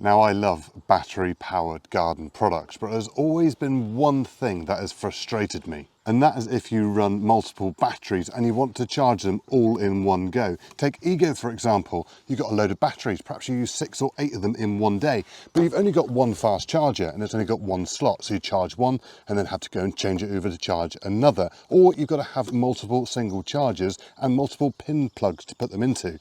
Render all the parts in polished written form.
Now, I love battery-powered garden products, but there's always been one thing that has frustrated me, and that is if you run multiple batteries and you want to charge them all in one go. Take EGO, for example. You've got a load of batteries, perhaps you use 6 or 8 of them in one day, but you've only got one fast charger and it's only got one slot, so you charge one and then have to go and change it over to charge another. Or you've got to have multiple single chargers and multiple pin plugs to put them into.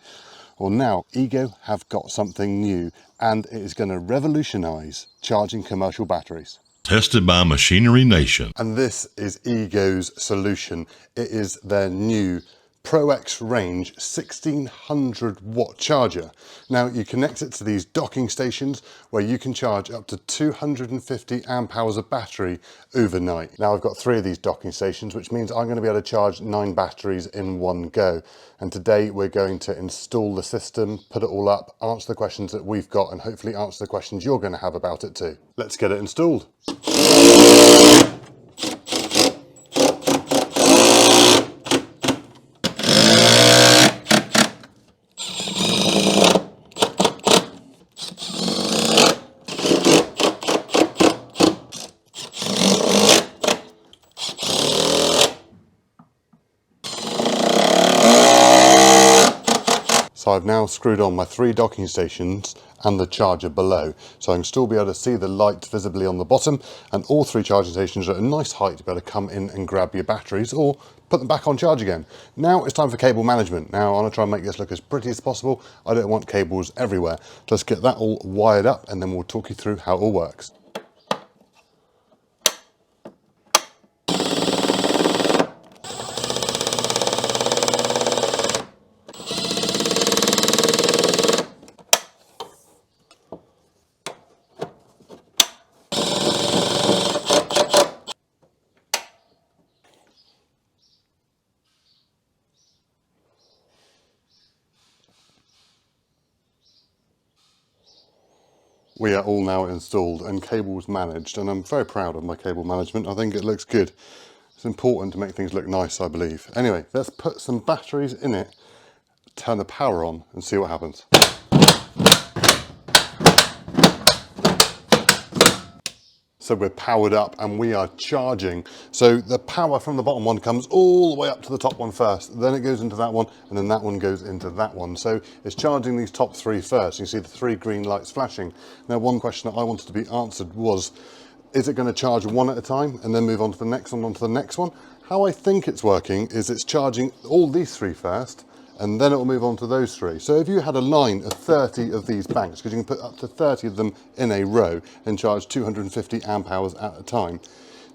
Well, now EGO have got something new, and it is going to revolutionise charging commercial batteries. Tested by Machinery Nation. And this is EGO's solution. It is their new Pro X range 1600 watt charger. Now you connect it to these docking stations where you can charge up to 250 amp hours of battery overnight. Now I've got 3 of these docking stations, which means I'm going to be able to charge 9 batteries in one go. And today we're going to install the system, put it all up, answer the questions that we've got, and hopefully answer the questions you're going to have about it too. Let's get it installed. So I've now screwed on my 3 docking stations and the charger below, so I can still be able to see the light visibly on the bottom, and all 3 charging stations are at a nice height to be able to come in and grab your batteries or put them back on charge again. Now it's time for cable management. Now I want to try and make this look as pretty as possible. I don't want cables everywhere. Let's get that all wired up and then we'll talk you through how it all works. We are all now installed and cables managed, and I'm very proud of my cable management. I think it looks good. It's important to make things look nice, I believe. Anyway, let's put some batteries in it, turn the power on and see what happens. So we're powered up and we are charging. So the power from the bottom one comes all the way up to the top one first, then it goes into that one, and then that one goes into that one. So it's charging these top 3 first. You see the 3 green lights flashing. Now, one question that I wanted to be answered was, is it going to charge one at a time and then move on to the next one, onto the next one? How I think it's working is it's charging all these 3 first, and then it will move on to those 3. So if you had a line of 30 of these banks, because you can put up to 30 of them in a row and charge 250 amp hours at a time,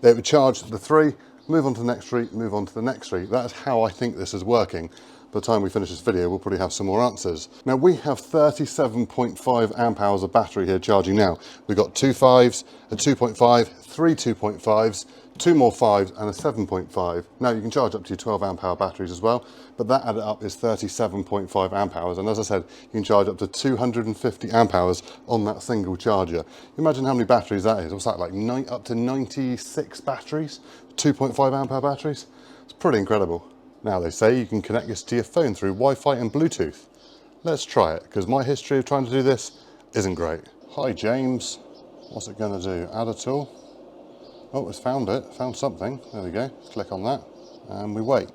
they would charge the 3, move on to the next 3, move on to the next 3. That's how I think this is working. By the time we finish this video, we'll probably have some more answers. Now we have 37.5 amp hours of battery here charging now. We've got 2 5s, a 2.5, 3 2.5s, 2 more 5s and a 7.5. Now you can charge up to your 12 amp hour batteries as well, but that added up is 37.5 amp hours. And as I said, you can charge up to 250 amp hours on that single charger. Imagine how many batteries that is. What's that, like up to 96 batteries? 2.5 amp hour batteries? It's pretty incredible. Now they say you can connect this to your phone through Wi-Fi and Bluetooth. Let's try it, because my history of trying to do this isn't great. Hi James, what's it going to do? Add a tool? Oh, it's found it, found something. There we go, click on that and we wait.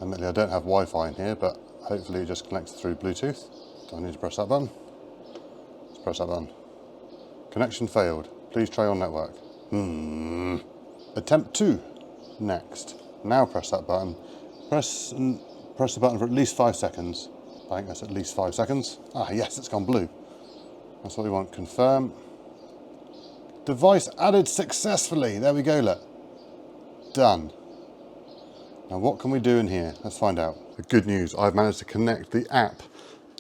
Admittedly I don't have Wi-Fi in here, but hopefully it just connects through Bluetooth. Do I need to press that button? Let's press that button. Connection failed, please try your network. Attempt 2, next. Now press that button. Press the button for at least 5 seconds. I think that's at least 5 seconds. Ah, yes, it's gone blue. That's what we want. Confirm. Device added successfully. There we go, look. Done. Now what can we do in here? Let's find out. The good news, I've managed to connect the app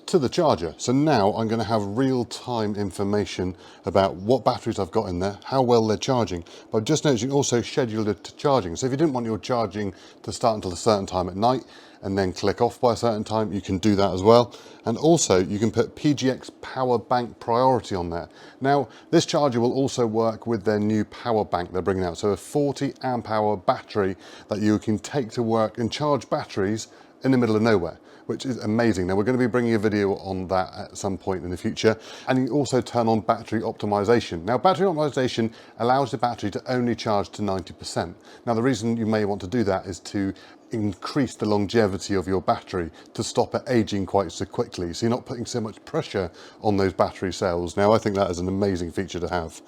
to the charger. So now I'm going to have real-time information about what batteries I've got in there, how well they're charging. But I've just noticed you can also schedule it to charging. So if you didn't want your charging to start until a certain time at night and then click off by a certain time, you can do that as well. And also you can put PGX power bank priority on there. Now this charger will also work with their new power bank they're bringing out. So a 40 amp hour battery that you can take to work and charge batteries in the middle of nowhere, which is amazing. Now we're going to be bringing a video on that at some point in the future. And you also turn on battery optimization. Now battery optimization allows the battery to only charge to 90%. Now the reason you may want to do that is to increase the longevity of your battery, to stop it aging quite so quickly, so you're not putting so much pressure on those battery cells. Now I think that is an amazing feature to have.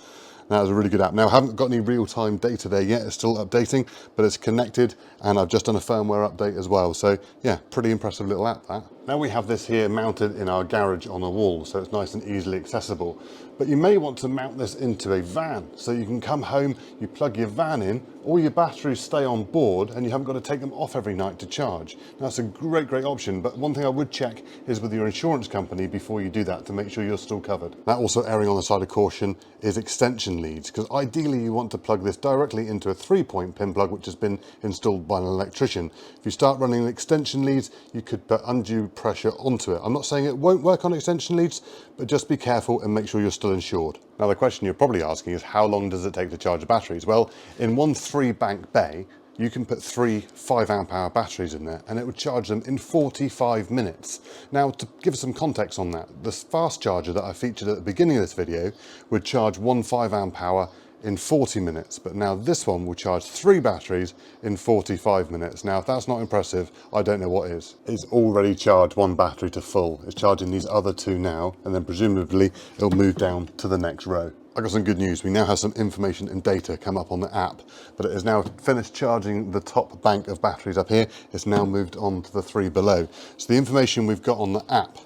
Now it's a really good app. Now I haven't got any real-time data there yet, it's still updating, but it's connected and I've just done a firmware update as well. So yeah, pretty impressive little app that. Now we have this here mounted in our garage on a wall, so it's nice and easily accessible. But you may want to mount this into a van, so you can come home, you plug your van in, all your batteries stay on board and you haven't got to take them off every night to charge. Now that's a great option, but one thing I would check is with your insurance company before you do that to make sure you're still covered. Now also erring on the side of caution is extension leads, because ideally you want to plug this directly into a 3-point pin plug which has been installed by an electrician. If you start running extension leads, you could put undue pressure onto it. I'm not saying it won't work on extension leads, but just be careful and make sure you're still insured. Now the question you're probably asking is how long does it take to charge the batteries? Well, in one 3-bank bay, you can put 3 5-amp-hour batteries in there and it would charge them in 45 minutes. Now to give some context on that, the fast charger that I featured at the beginning of this video would charge 1 5-amp-hour in 40 minutes, but now this one will charge 3 batteries in 45 minutes. Now if that's not impressive, I don't know what is. It's already charged 1 battery to full. It's charging these other 2 now, and then presumably it'll move down to the next row. I got some good news. We now have some information and data come up on the app, but it has now finished charging the top bank of batteries up here. It's now moved on to the 3 below. So the information we've got on the app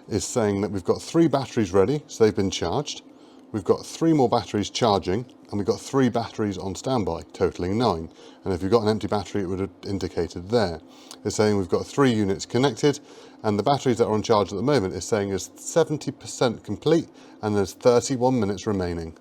is saying that we've got 3 batteries ready, so they've been charged. We've got 3 more batteries charging, and we've got 3 batteries on standby, totaling 9. And if you've got an empty battery, it would have indicated there. It's saying we've got 3 units connected, and the batteries that are on charge at the moment is saying is 70% complete, and there's 31 minutes remaining.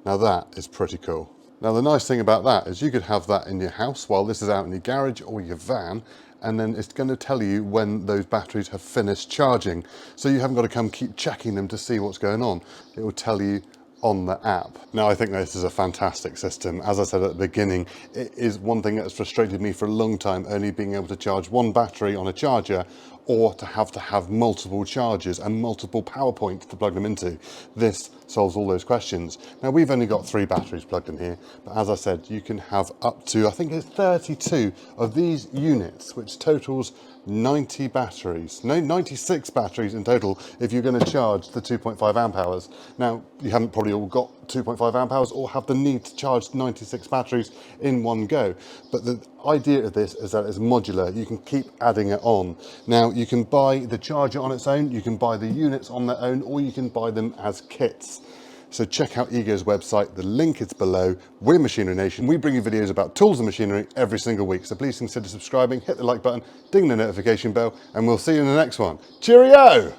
Now that is pretty cool. Now the nice thing about that is you could have that in your house while this is out in your garage or your van, and then it's going to tell you when those batteries have finished charging. So you haven't got to come keep checking them to see what's going on. It will tell you on the app. Now I think this is a fantastic system. As I said at the beginning, it is one thing that's frustrated me for a long time, only being able to charge 1 battery on a charger, or to have multiple chargers and multiple power points to plug them into. This solves all those questions. Now we've only got 3 batteries plugged in here, but as I said, you can have up to, I think it's 32 of these units, which totals 90 batteries. No, 96 batteries in total if you're going to charge the 2.5 amp hours. Now you haven't probably all got 2.5 amp hours or have the need to charge 96 batteries in one go, but the idea of this is that it's modular. You can keep adding it on. Now you can buy the charger on its own, you can buy the units on their own, or you can buy them as kits. So check out EGO's website, the link is below. We're Machinery Nation. We bring you videos about tools and machinery every single week. So please consider subscribing, hit the like button, ding the notification bell, and we'll see you in the next one. Cheerio!